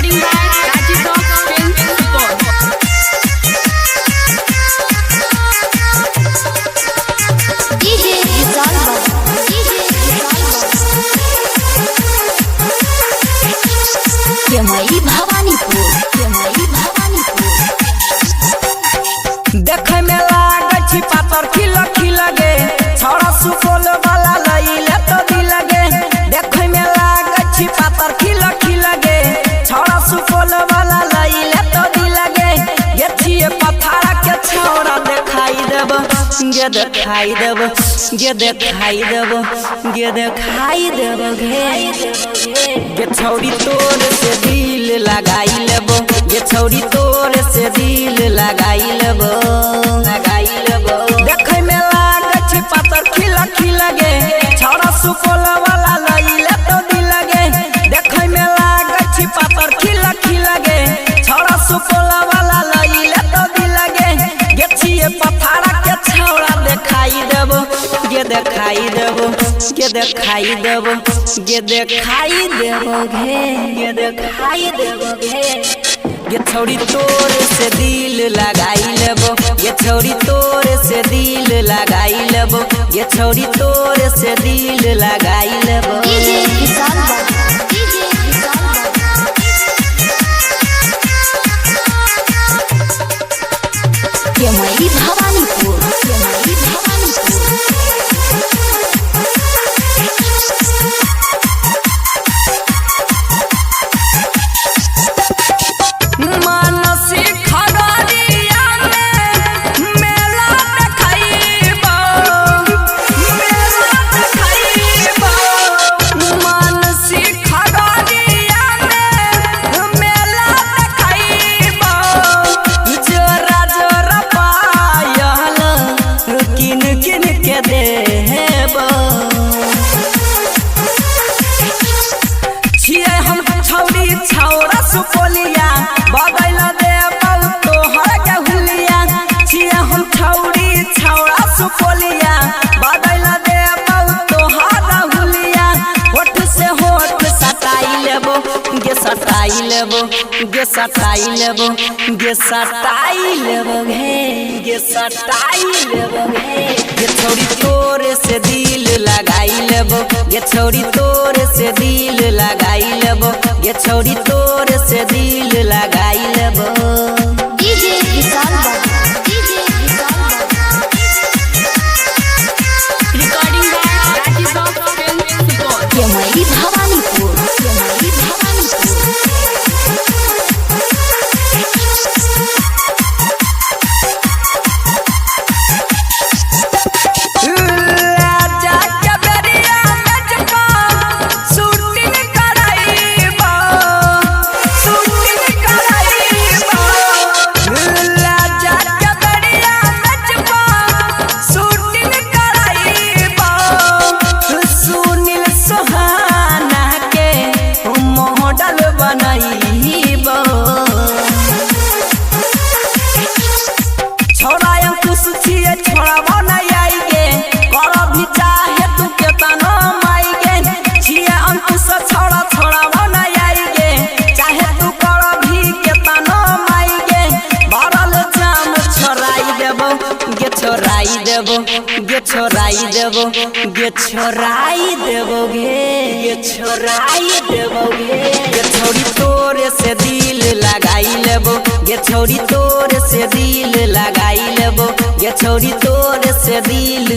Recording by Raji Talk Films Record. DJ Rizal केमई Bhawanipur देखे में लागे छी पातर खिल गे छौड़ा सुपौल वाला लइले तो दिल गे देखे में लागे छी पातर खिल गे छौड़ा सुपौल वाला लइले तो दिल गे ये छिए पथारा के छौड़ा देखाई देब गे देखाई देब गे देखाई देब गे देखाई देब गे छौड़ी तोर से दिल लगाई लेबो गे छौड़ी तोर से दिल लगाई लेबो देखे में लागे छी पातर खिल गे छौड़ा सुपौल वाला लइले तो दिल गे देखे में लागे छी पातर खिल गे छौड़ा सुपौल वाला लइले तो दिल गे गे छिए पथारा के छौड़ा देखाई देबो गे देखाई देबो गे देखाई देबो गे देखाई देबो गे देखाई देबो गे छौड़ी तोर से दिल लगाई लेबो गे छौड़ी तोर से दिल लगाई लेबो गे छौड़ी तोर से दिल लगाई लेबो DJ Rizal केमई भवानीपुर मानसी खगड़िया में मेला देखाइबो मानसी खगड़िया में मेला देखाइबो जोरा जोरा पायल किन के देबो छिए हम छौड़ी छौड़ा सुपौलिया बगैल देबौ तोहर के हुलिया छिए हम छौड़ी छौड़ा सुपौलिया बगैल देबौ तोहर हुलिया होठ से होठ सटाई लेबो गे सटाई लेबो गे सटाई लेबो गे सटाई लेबो गे सटाई लेबो गे छौड़ी तोरे से दिल लगाई लेबो गे छौड़ी तोरे से दिल लगाई लेबो गे छौड़ी तोरे से दिल लगाई लेबो DJ Rizal Recording by Raji Talk Films Record. केमई Bhawanipur राजा के बेरिया में जपा शूटिंग कराइबो राजा के बेरिया में जपा शूटिंग कराइबो सुनील सोहाना के मॉडल बनाइबो छोड़ा अंकुश छिए छोड़ाबो नहीं आई गे कर भी चाहे तू के तना माई गे छिए अंकुश छोड़ाबो नहीं आई गे चाहे तू कर भी के तना माई गे भरल जाम छोड़ाई देबो गे छोड़ाई देबो गे छोड़ाई देबो गे छोड़ाई देबो गे छोड़ाई देबो गे छौड़ी तोरे से दिल लगाई लेबो गे छौड़ी तोरे से दिल लगाई लेबो गे छौड़ी तोरे से दिल